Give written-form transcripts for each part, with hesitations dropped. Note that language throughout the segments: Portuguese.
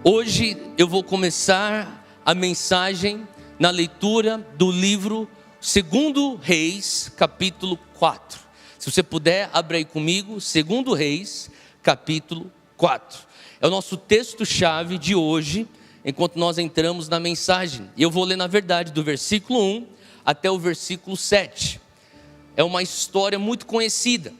Hoje eu vou começar a mensagem na leitura do livro 2 Reis, capítulo 4. Se você puder, abre aí comigo, 2 Reis, capítulo 4. É o nosso texto-chave de hoje, enquanto nós entramos na mensagem. E eu vou ler, na verdade, do versículo 1 até o versículo 7. É uma história muito conhecida.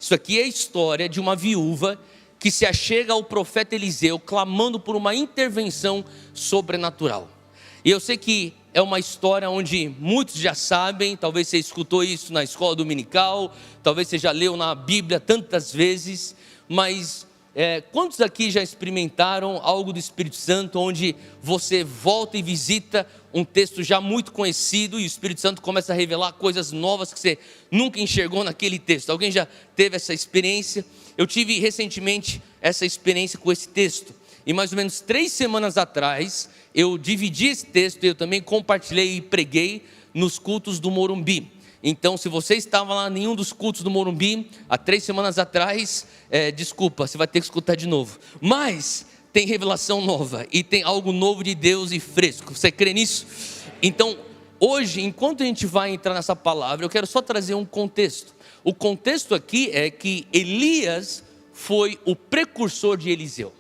Isso aqui é a história de uma viúva que se achega ao profeta Eliseu, clamando por uma intervenção sobrenatural. E eu sei que é uma história onde muitos já sabem, talvez você escutou isso na escola dominical, talvez você já leu na Bíblia tantas vezes, mas quantos aqui já experimentaram algo do Espírito Santo, onde você volta e visita um texto já muito conhecido e o Espírito Santo começa a revelar coisas novas que você nunca enxergou naquele texto? Alguém já teve essa experiência? Eu tive recentemente essa experiência com esse texto, e mais ou menos 3 semanas atrás, eu dividi esse texto e eu também compartilhei e preguei nos cultos do Morumbi. Então, se você estava lá em nenhum dos cultos do Morumbi, há 3 semanas atrás, desculpa, você vai ter que escutar de novo. Mas tem revelação nova e tem algo novo de Deus e fresco. Você crê nisso? Então, hoje, enquanto a gente vai entrar nessa palavra, eu quero só trazer um contexto. O contexto aqui é que Elias foi o precursor de Eliseu.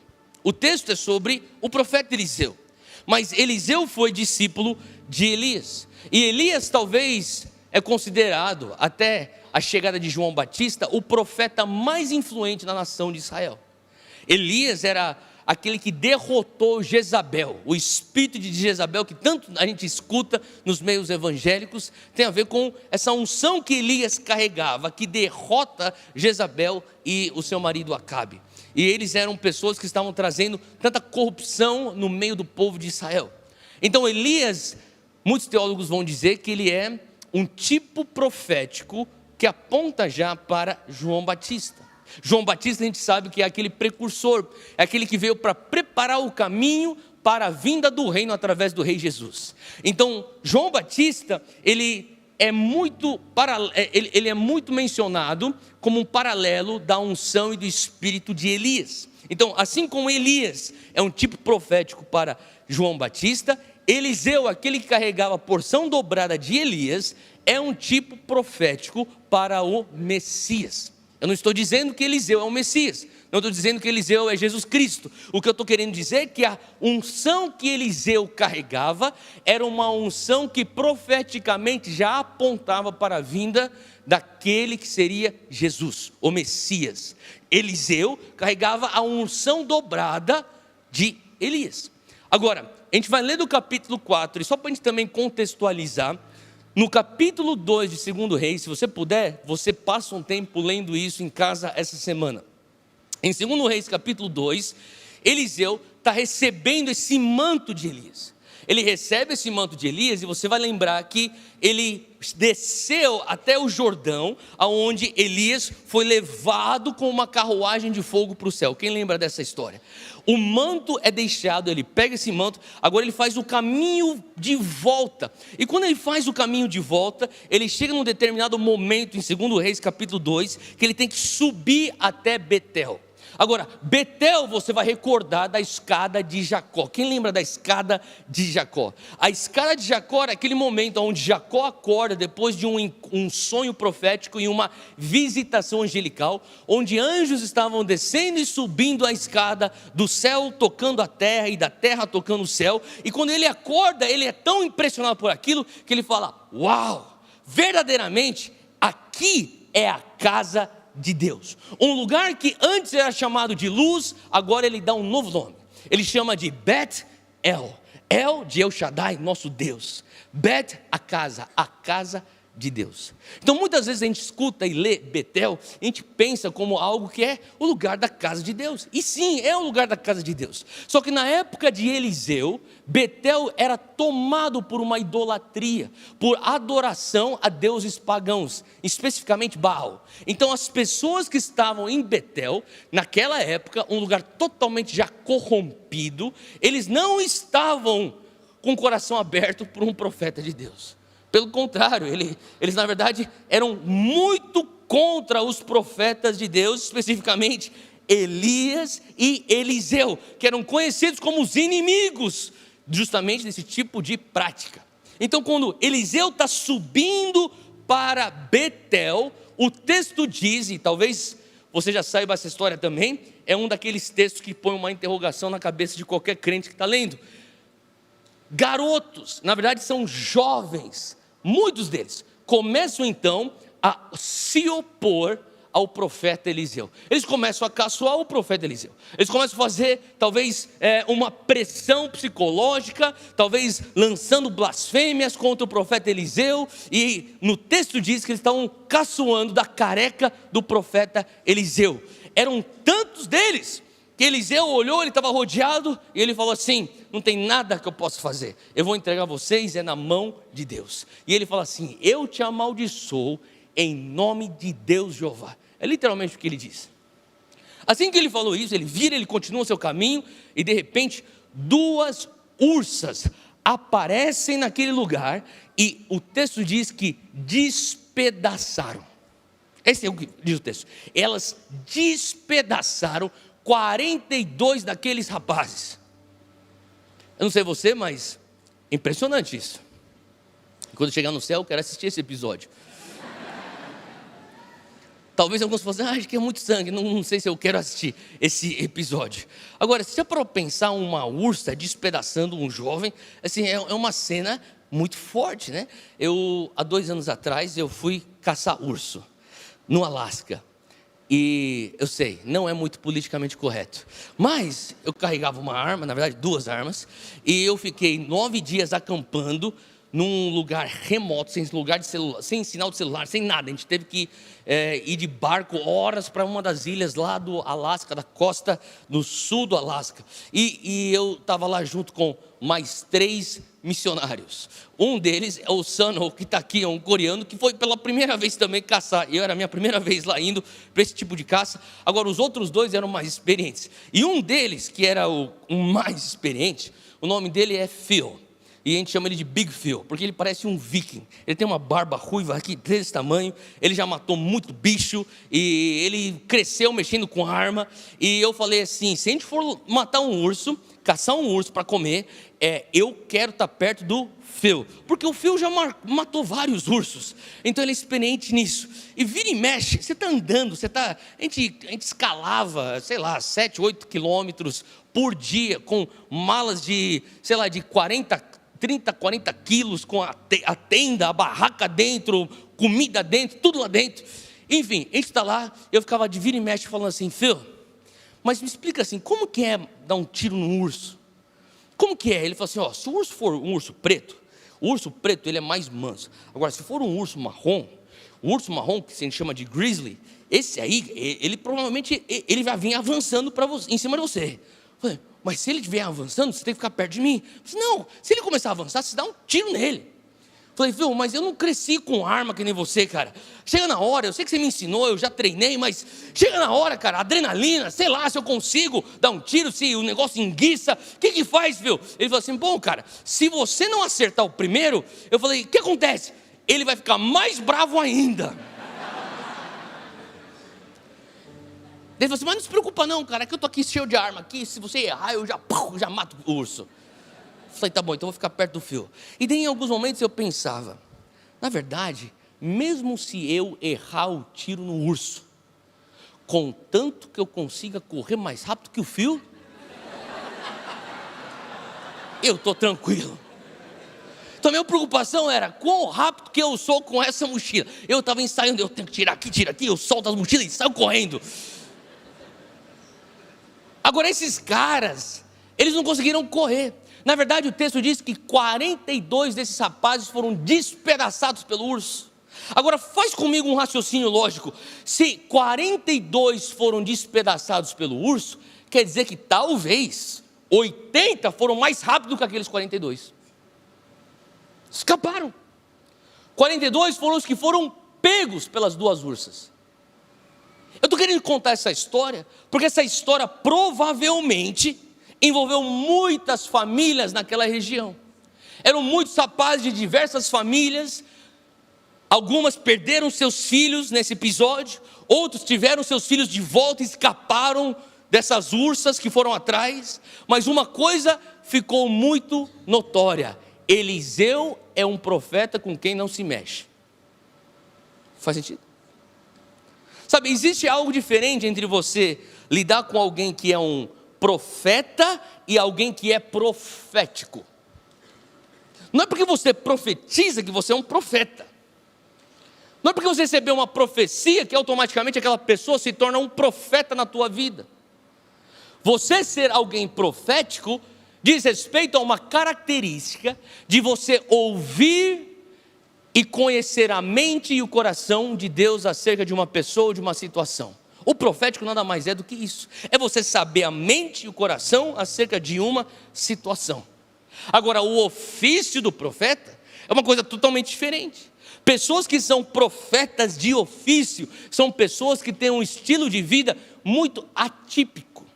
O texto é sobre o profeta Eliseu, mas Eliseu foi discípulo de Elias. E Elias talvez é considerado, até a chegada de João Batista, o profeta mais influente na nação de Israel. Elias era aquele que derrotou Jezabel. O espírito de Jezabel, que tanto a gente escuta nos meios evangélicos, tem a ver com essa unção que Elias carregava, que derrota Jezabel e o seu marido Acabe. E eles eram pessoas que estavam trazendo tanta corrupção no meio do povo de Israel. Então Elias, muitos teólogos vão dizer que ele é um tipo profético que aponta já para João Batista. João Batista, a gente sabe que é aquele precursor, é aquele que veio para preparar o caminho para a vinda do reino através do rei Jesus. Então, João Batista, ele é muito mencionado como um paralelo da unção e do espírito de Elias. Então, assim como Elias é um tipo profético para João Batista, Eliseu, aquele que carregava a porção dobrada de Elias, é um tipo profético para o Messias. Eu não estou dizendo que Eliseu é o Messias, não estou dizendo que Eliseu é Jesus Cristo. O que eu estou querendo dizer é que a unção que Eliseu carregava era uma unção que profeticamente já apontava para a vinda daquele que seria Jesus, o Messias. Eliseu carregava a unção dobrada de Elias. Agora, a gente vai ler do capítulo 4, e só para a gente também contextualizar, no capítulo 2 de 2 Reis, se você puder, você passa um tempo lendo isso em casa essa semana. Em 2 Reis capítulo 2, Eliseu está recebendo esse manto de Elias. Ele recebe esse manto de Elias, e você vai lembrar que ele desceu até o Jordão, aonde Elias foi levado com uma carruagem de fogo para o céu. Quem lembra dessa história? O manto é deixado, ele pega esse manto, agora ele faz o caminho de volta. E quando ele faz o caminho de volta, ele chega num determinado momento, em 2 Reis capítulo 2, que ele tem que subir até Betel. Agora, Betel, você vai recordar da escada de Jacó. Quem lembra da escada de Jacó? A escada de Jacó era aquele momento onde Jacó acorda depois de um sonho profético e uma visitação angelical, onde anjos estavam descendo e subindo a escada, do céu tocando a terra e da terra tocando o céu. E quando ele acorda, ele é tão impressionado por aquilo que ele fala: uau, verdadeiramente aqui é a casa de Deus. Um lugar que antes era chamado de luz, agora ele dá um novo nome. Ele chama de Bet-El. El de El Shaddai, nosso Deus. Bet, a casa de Deus. Então muitas vezes a gente escuta e lê Betel, a gente pensa como algo que é o lugar da casa de Deus. E sim, é o lugar da casa de Deus. Só que na época de Eliseu, Betel era tomado por uma idolatria, por adoração a deuses pagãos, especificamente Baal. Então as pessoas que estavam em Betel, naquela época, um lugar totalmente já corrompido, eles não estavam com o coração aberto por um profeta de Deus. Pelo contrário, eles na verdade eram muito contra os profetas de Deus, especificamente Elias e Eliseu, que eram conhecidos como os inimigos justamente desse tipo de prática. Então, quando Eliseu está subindo para Betel, o texto diz, e talvez você já saiba essa história também, é um daqueles textos que põe uma interrogação na cabeça de qualquer crente que está lendo. Garotos, na verdade são jovens, muitos deles, começam então a se opor ao profeta Eliseu. Eles começam a caçoar o profeta Eliseu. Eles começam a fazer, talvez, uma pressão psicológica, talvez lançando blasfêmias contra o profeta Eliseu. E no texto diz que eles estavam caçoando da careca do profeta Eliseu. Eram tantos deles que Eliseu olhou, ele estava rodeado, e ele falou assim: não tem nada que eu possa fazer, eu vou entregar vocês, é na mão de Deus. E ele fala assim: eu te amaldiçoo em nome de Deus Jeová. É literalmente o que ele diz. Assim que ele falou isso, ele vira, ele continua o seu caminho, e de repente 2 ursas aparecem naquele lugar, e o texto diz que despedaçaram. Esse é o que diz o texto. Elas despedaçaram 42 daqueles rapazes. Eu não sei você, mas é impressionante isso. Quando eu chegar no céu, eu quero assistir esse episódio. Talvez alguns falem assim: acho que é muito sangue, não sei se eu quero assistir esse episódio. Agora, se é para pensar uma ursa despedaçando um jovem, assim, é uma cena muito forte, né? Há 2 anos atrás, eu fui caçar urso no Alasca. E eu sei, não é muito politicamente correto, mas eu carregava uma arma, na verdade 2 armas, e eu fiquei 9 dias acampando num lugar remoto, sem lugar de celular, sem sinal de celular, sem nada. A gente teve que ir de barco horas para uma das ilhas lá do Alasca, da costa do sul do Alasca. E eu estava lá junto com mais 3 missionários. Um deles é o Sano, que está aqui, é um coreano, que foi pela primeira vez também caçar. Era a minha primeira vez lá indo para esse tipo de caça. Agora, os outros 2 eram mais experientes. E um deles, que era o mais experiente, o nome dele é Phil. E a gente chama ele de Big Phil, porque ele parece um viking. Ele tem uma barba ruiva aqui desse tamanho. Ele já matou muito bicho, e ele cresceu mexendo com arma. E eu falei assim: se a gente for matar um urso, caçar um urso para comer, eu quero estar perto do Phil, porque o Phil já matou vários ursos, então ele é experiente nisso. E vira e mexe, você está andando, a gente escalava, sei lá, 7, 8 quilômetros por dia, com malas de, sei lá, de 30, 40 quilos, com a tenda, a barraca dentro, comida dentro, tudo lá dentro. Enfim, a gente está lá, eu ficava de vira e mexe falando assim: Phil, mas me explica assim, como que é dar um tiro num urso? Como que é? Ele falou assim: se o urso for um urso preto, o urso preto ele é mais manso. Agora, se for um urso marrom, o urso marrom, que a gente chama de grizzly, esse aí, ele provavelmente ele vai vir avançando em cima de você. Eu falei: mas se ele estiver avançando, você tem que ficar perto de mim. Eu falei: não, se ele começar a avançar, você dá um tiro nele. Eu falei: Phil, mas eu não cresci com arma que nem você, cara. Chega na hora, eu sei que você me ensinou, eu já treinei, mas chega na hora, cara, adrenalina, sei lá se eu consigo dar um tiro, se o negócio enguiça, o que faz, Phil? Ele falou assim: bom, cara, se você não acertar o primeiro, eu falei: o que acontece? Ele vai ficar mais bravo ainda. Ele falou assim: mas não se preocupa não, cara, que eu tô aqui cheio de arma aqui, se você errar, eu já mato o urso. Eu falei: tá bom, então eu vou ficar perto do Phil. E daí em alguns momentos eu pensava, na verdade, mesmo se eu errar o tiro no urso, contanto que eu consiga correr mais rápido que o Phil, eu estou tranquilo. Então a minha preocupação era quão rápido que eu sou com essa mochila. Eu estava ensaiando, eu tenho que tirar aqui, eu solto as mochilas e saio correndo. Agora esses caras, eles não conseguiram correr. Na verdade, o texto diz que 42 desses rapazes foram despedaçados pelo urso. Agora, faz comigo um raciocínio lógico. Se 42 foram despedaçados pelo urso, quer dizer que talvez 80 foram mais rápidos que aqueles 42. Escaparam. 42 foram os que foram pegos pelas 2 ursas. Eu estou querendo contar essa história, porque essa história provavelmente envolveu muitas famílias naquela região. Eram muitos rapazes de diversas famílias, Algumas perderam seus filhos nesse episódio, outros tiveram seus filhos de volta e escaparam dessas ursas que foram atrás. Mas uma coisa ficou muito notória: Eliseu é um profeta com quem não se mexe. Faz sentido? Sabe, existe algo diferente entre você lidar com alguém que é um profeta e alguém que é profético. Não é porque você profetiza que você é um profeta. Não é porque você recebeu uma profecia que automaticamente aquela pessoa se torna um profeta na tua vida. Você ser alguém profético diz respeito a uma característica de você ouvir e conhecer a mente e o coração de Deus acerca de uma pessoa ou de uma situação. O profético nada mais é do que isso. É você saber a mente e o coração acerca de uma situação. Agora, o ofício do profeta é uma coisa totalmente diferente. Pessoas que são profetas de ofício são pessoas que têm um estilo de vida muito atípico.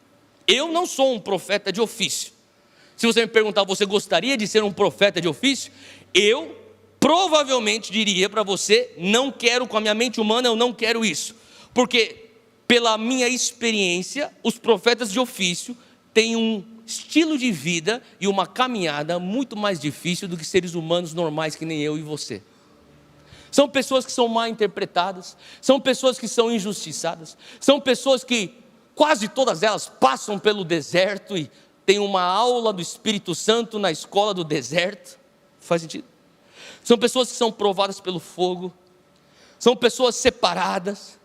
Eu não sou um profeta de ofício. Se você me perguntar, você gostaria de ser um profeta de ofício? Eu provavelmente diria para você, não quero, com a minha mente humana, eu não quero isso. Porque, pela minha experiência, os profetas de ofício têm um estilo de vida e uma caminhada muito mais difícil do que seres humanos normais que nem eu e você. São pessoas que são mal interpretadas, são pessoas que são injustiçadas, são pessoas que quase todas elas passam pelo deserto e têm uma aula do Espírito Santo na escola do deserto. Faz sentido? São pessoas que são provadas pelo fogo, são pessoas separadas.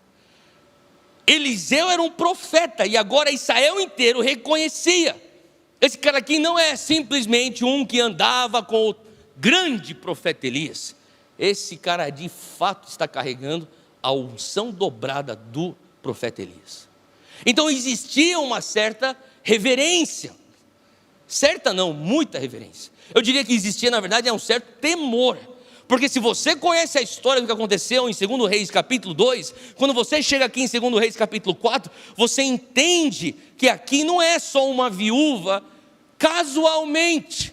Eliseu era um profeta e agora Israel inteiro reconhecia. Esse cara aqui não é simplesmente um que andava com o grande profeta Elias. Esse cara de fato está carregando a unção dobrada do profeta Elias. Então existia uma certa reverência. Certa não, muita reverência. Eu diria que existia, na verdade, um certo temor. Porque se você conhece a história do que aconteceu em 2 Reis capítulo 2, quando você chega aqui em 2 Reis capítulo 4, você entende que aqui não é só uma viúva casualmente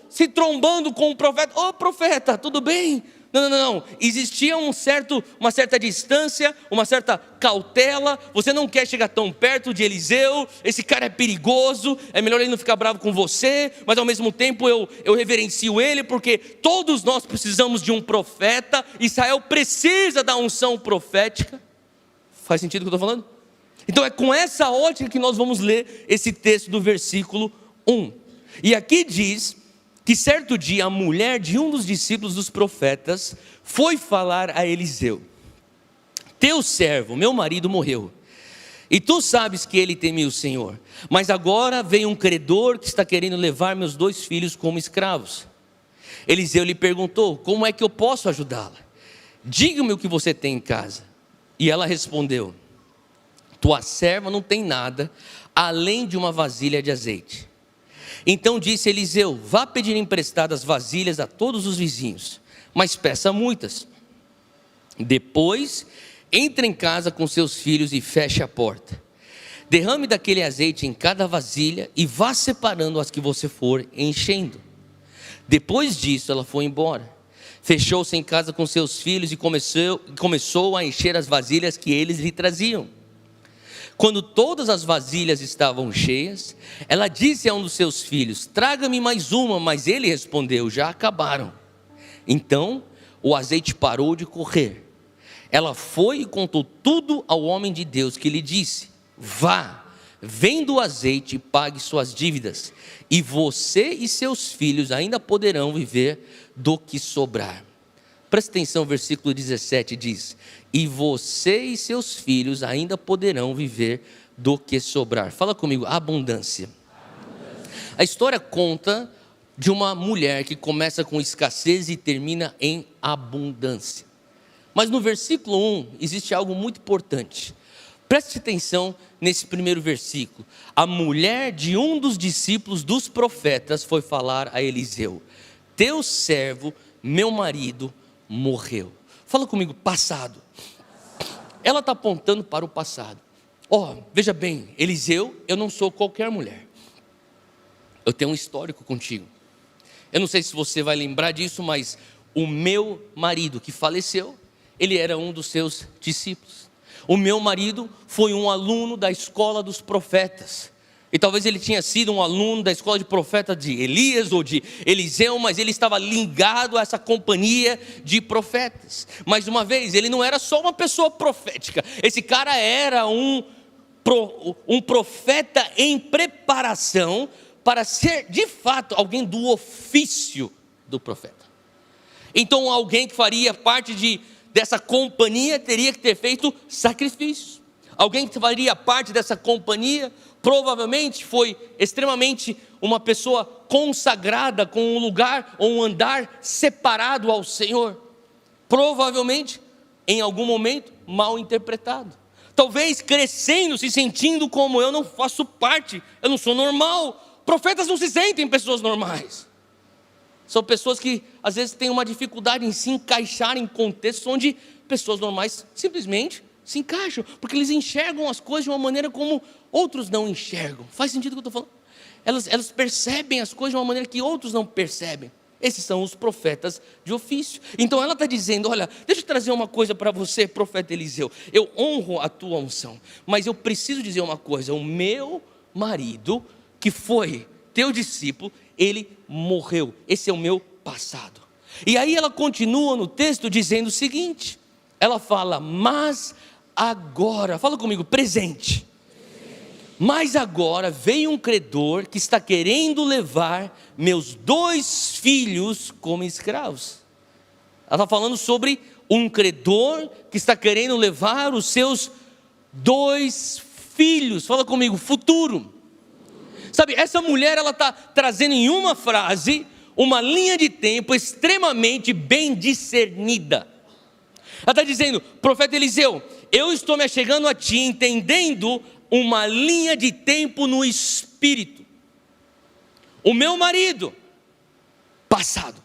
se trombando com o profeta. Ô profeta, tudo bem? Não. Existia uma certa distância, uma certa cautela. Você não quer chegar tão perto de Eliseu. Esse cara é perigoso. É melhor ele não ficar bravo com você. Mas ao mesmo tempo eu reverencio ele, porque todos nós precisamos de um profeta. Israel precisa da unção profética. Faz sentido o que eu estou falando? Então é com essa ótica que nós vamos ler esse texto do versículo 1. E aqui diz que certo dia a mulher de um dos discípulos dos profetas foi falar a Eliseu: teu servo, meu marido, morreu, e tu sabes que ele temia o Senhor, mas agora vem um credor que está querendo levar meus 2 filhos como escravos. Eliseu lhe perguntou: como é que eu posso ajudá-la? Diga-me o que você tem em casa. E ela respondeu: tua serva não tem nada além de uma vasilha de azeite. Então disse Eliseu: vá pedir emprestadas vasilhas a todos os vizinhos, mas peça muitas. Depois, entre em casa com seus filhos e feche a porta. Derrame daquele azeite em cada vasilha e vá separando as que você for enchendo. Depois disso, ela foi embora. Fechou-se em casa com seus filhos e começou a encher as vasilhas que eles lhe traziam. Quando todas as vasilhas estavam cheias, ela disse a um dos seus filhos: traga-me mais uma, mas ele respondeu: já acabaram. Então o azeite parou de correr. Ela foi e contou tudo ao homem de Deus, que lhe disse: vá, venda o azeite e pague suas dívidas, e você e seus filhos ainda poderão viver do que sobrar. Presta atenção, o versículo 17 diz: e você e seus filhos ainda poderão viver do que sobrar. Fala comigo: abundância. A história conta de uma mulher que começa com escassez e termina em abundância. Mas no versículo 1 existe algo muito importante. Preste atenção nesse primeiro versículo. A mulher de um dos discípulos dos profetas foi falar a Eliseu: teu servo, meu marido, morreu. Fala comigo: passado. Ela está apontando para o passado. Veja bem, Eliseu, eu não sou qualquer mulher. Eu tenho um histórico contigo. Eu não sei se você vai lembrar disso, mas o meu marido que faleceu, ele era um dos seus discípulos. O meu marido foi um aluno da escola dos profetas. E talvez ele tinha sido um aluno da escola de profeta de Elias ou de Eliseu, mas ele estava ligado a essa companhia de profetas. Mais uma vez, ele não era só uma pessoa profética. Esse cara era um profeta em preparação para ser, de fato, alguém do ofício do profeta. Então, alguém que faria parte dessa companhia teria que ter feito sacrifícios. Alguém que faria parte dessa companhia provavelmente foi extremamente uma pessoa consagrada, com um lugar ou um andar separado ao Senhor. Provavelmente, em algum momento, mal interpretado. Talvez crescendo, se sentindo como eu não faço parte, eu não sou normal. Profetas não se sentem pessoas normais. São pessoas que às vezes têm uma dificuldade em se encaixar em contextos onde pessoas normais simplesmente se encaixam, porque eles enxergam as coisas de uma maneira como outros não enxergam. Faz sentido o que eu estou falando? Elas percebem as coisas de uma maneira que outros não percebem. Esses são os profetas de ofício. Então ela está dizendo: olha, deixa eu trazer uma coisa para você, profeta Eliseu. Eu honro a tua unção, mas eu preciso dizer uma coisa: o meu marido, que foi teu discípulo, ele morreu. Esse é o meu passado. E aí ela continua no texto dizendo o seguinte, ela fala: mas agora, fala comigo, presente. Mas agora veio um credor que está querendo levar meus 2 filhos como escravos. Ela está falando sobre um credor que está querendo levar os seus 2 filhos. Fala comigo, futuro. Sabe, essa mulher, ela está trazendo em uma frase uma linha de tempo extremamente bem discernida. Ela está dizendo: profeta Eliseu, eu estou me achegando a ti entendendo uma linha de tempo no espírito. O meu marido passado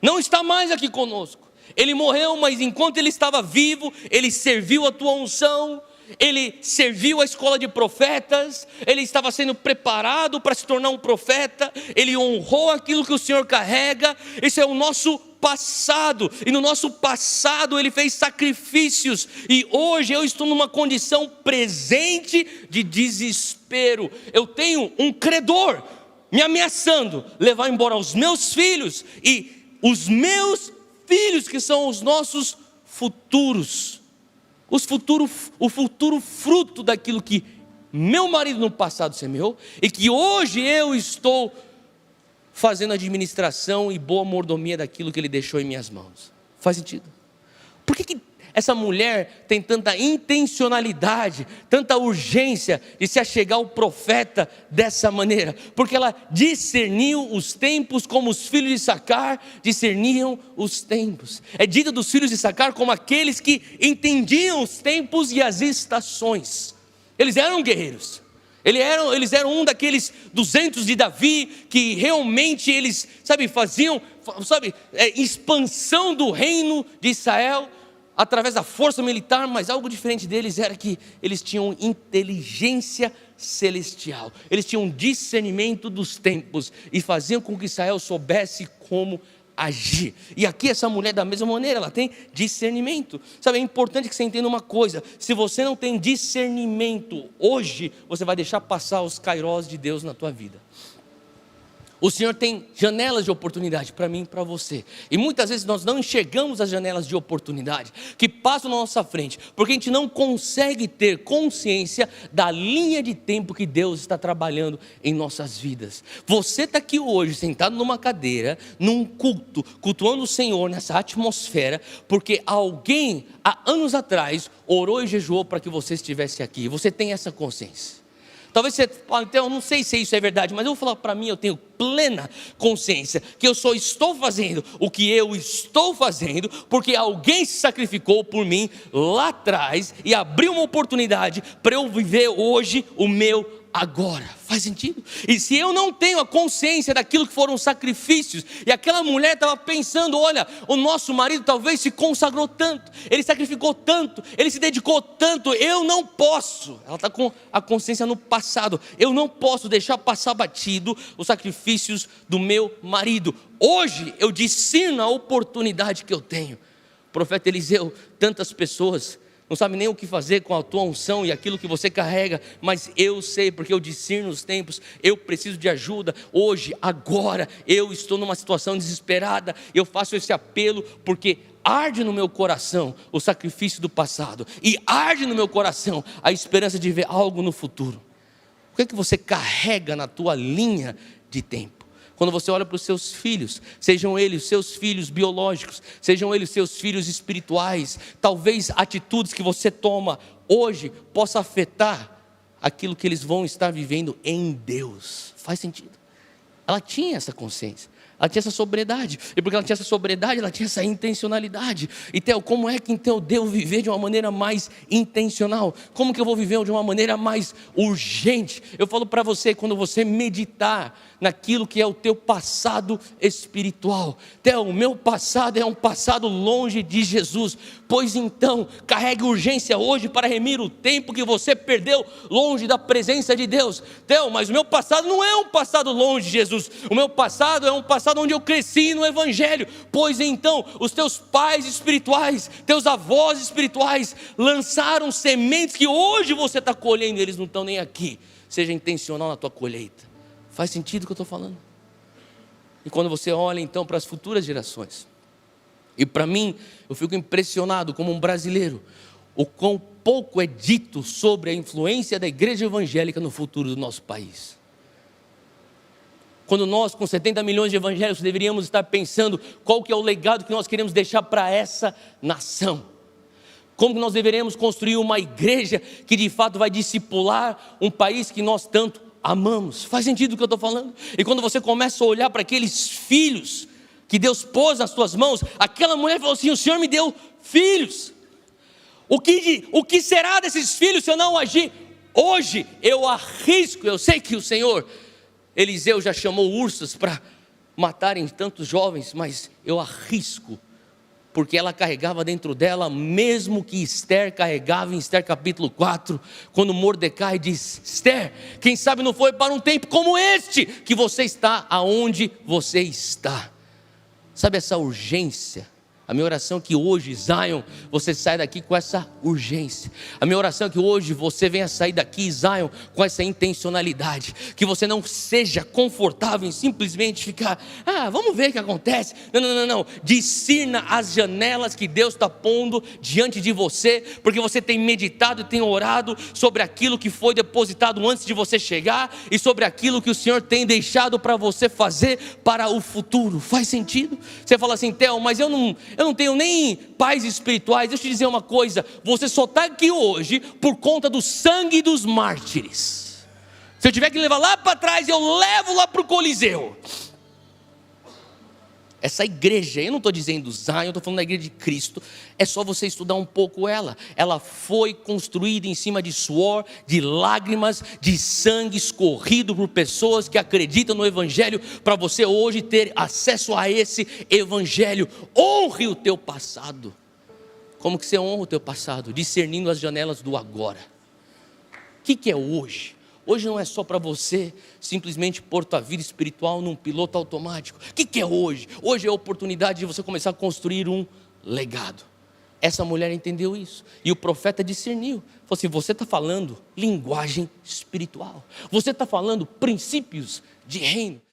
não está mais aqui conosco. Ele morreu, mas enquanto ele estava vivo, ele serviu a tua unção, ele serviu a escola de profetas, ele estava sendo preparado para se tornar um profeta, ele honrou aquilo que o Senhor carrega. Esse é o nosso passado, e no nosso passado ele fez sacrifícios, e hoje eu estou numa condição presente de desespero. Eu tenho um credor me ameaçando levar embora os meus filhos, e os meus filhos que são os nossos futuros, o futuro fruto daquilo que meu marido no passado semeou, e que hoje eu estou fazendo administração e boa mordomia daquilo que ele deixou em minhas mãos. Faz sentido? Por que essa mulher tem tanta intencionalidade, tanta urgência de se achegar ao profeta dessa maneira? Porque ela discerniu os tempos como os filhos de Issacar discerniam os tempos. É dito dos filhos de Issacar como aqueles que entendiam os tempos e as estações. Eles eram guerreiros. Eles eram um daqueles 200 de Davi, que realmente eles, faziam, expansão do reino de Israel, através da força militar. Mas algo diferente deles era que eles tinham inteligência celestial, eles tinham discernimento dos tempos, e faziam com que Israel soubesse como agir. E aqui essa mulher, da mesma maneira, ela tem discernimento. É importante que você entenda uma coisa: se você não tem discernimento hoje, você vai deixar passar os kairós de Deus na tua vida. O Senhor tem janelas de oportunidade para mim e para você, e muitas vezes nós não enxergamos as janelas de oportunidade que passam na nossa frente, porque a gente não consegue ter consciência da linha de tempo que Deus está trabalhando em nossas vidas. Você está aqui hoje sentado numa cadeira, num culto, cultuando o Senhor nessa atmosfera, porque alguém há anos atrás orou e jejuou para que você estivesse aqui. Você tem essa consciência. Talvez você fale: então, eu não sei se isso é verdade, mas eu vou falar para mim, eu tenho plena consciência que eu só estou fazendo o que eu estou fazendo porque alguém se sacrificou por mim lá atrás e abriu uma oportunidade para eu viver hoje o meu agora. Faz sentido? E se eu não tenho a consciência daquilo que foram sacrifícios, e aquela mulher estava pensando, olha, o nosso marido talvez se consagrou tanto, ele sacrificou tanto, ele se dedicou tanto, eu não posso. Ela está com a consciência no passado, eu não posso deixar passar batido os sacrifícios do meu marido. Hoje eu discerno a oportunidade que eu tenho. O profeta Eliseu, tantas pessoas não sabe nem o que fazer com a tua unção e aquilo que você carrega, mas eu sei, porque eu discerno os tempos, eu preciso de ajuda. Hoje, agora, eu estou numa situação desesperada, eu faço esse apelo porque arde no meu coração o sacrifício do passado, e arde no meu coração a esperança de ver algo no futuro. O que é que você carrega na tua linha de tempo? Quando você olha para os seus filhos, sejam eles os seus filhos biológicos, sejam eles os seus filhos espirituais, talvez atitudes que você toma hoje possa afetar aquilo que eles vão estar vivendo em Deus. Faz sentido? Ela tinha essa consciência, ela tinha essa sobriedade, e porque ela tinha essa sobriedade, ela tinha essa intencionalidade. Então, como é que então eu devo viver de uma maneira mais intencional? Como que eu vou viver de uma maneira mais urgente? Eu falo para você, quando você meditar naquilo que é o teu passado espiritual, o meu passado é um passado longe de Jesus, pois então, carregue urgência hoje para remir o tempo que você perdeu longe da presença de Deus. Mas o meu passado não é um passado longe de Jesus, o meu passado é um passado onde eu cresci no Evangelho, pois então, os teus pais espirituais, teus avós espirituais, lançaram sementes que hoje você está colhendo, eles não estão nem aqui. Seja intencional na tua colheita. Faz sentido o que eu estou falando? E quando você olha então para as futuras gerações, e para mim, eu fico impressionado como um brasileiro, o quão pouco é dito sobre a influência da igreja evangélica no futuro do nosso país. Quando nós, com 70 milhões de evangélicos, deveríamos estar pensando qual que é o legado que nós queremos deixar para essa nação. Como que nós deveremos construir uma igreja que de fato vai discipular um país que nós tanto amamos. Faz sentido o que eu estou falando? E quando você começa a olhar para aqueles filhos que Deus pôs nas tuas mãos, aquela mulher falou assim: o Senhor me deu filhos. O que será desses filhos se eu não agir? Hoje eu arrisco, eu sei que o Senhor, Eliseu já chamou ursos para matarem tantos jovens, mas eu arrisco, porque ela carregava dentro dela, mesmo que Esther carregava em Esther capítulo 4, quando Mordecai diz: Esther, quem sabe não foi para um tempo como este, que você está aonde você está. Sabe essa urgência? A minha oração é que hoje, Zion, você saia daqui com essa urgência. A minha oração é que hoje você venha sair daqui, Zion, com essa intencionalidade. Que você não seja confortável em simplesmente ficar: vamos ver o que acontece. Não. Discirna as janelas que Deus está pondo diante de você, porque você tem meditado e tem orado sobre aquilo que foi depositado antes de você chegar, e sobre aquilo que o Senhor tem deixado para você fazer para o futuro. Faz sentido? Você fala assim: Theo, mas eu não tenho nem pais espirituais. Deixa eu te dizer uma coisa: você só está aqui hoje por conta do sangue dos mártires. Se eu tiver que levar lá para trás, eu levo lá para o Coliseu. Essa igreja, eu não estou dizendo Zion, eu estou falando da igreja de Cristo. É só você estudar um pouco ela. Ela foi construída em cima de suor, de lágrimas, de sangue escorrido por pessoas que acreditam no Evangelho, para você hoje ter acesso a esse Evangelho. Honre o teu passado. Como que você honra o teu passado? Discernindo as janelas do agora. O que é hoje? Hoje não é só para você simplesmente pôr tua vida espiritual num piloto automático. O que é hoje? Hoje é a oportunidade de você começar a construir um legado. Essa mulher entendeu isso, e o profeta discerniu. Falou assim: você está falando linguagem espiritual, você está falando princípios de reino.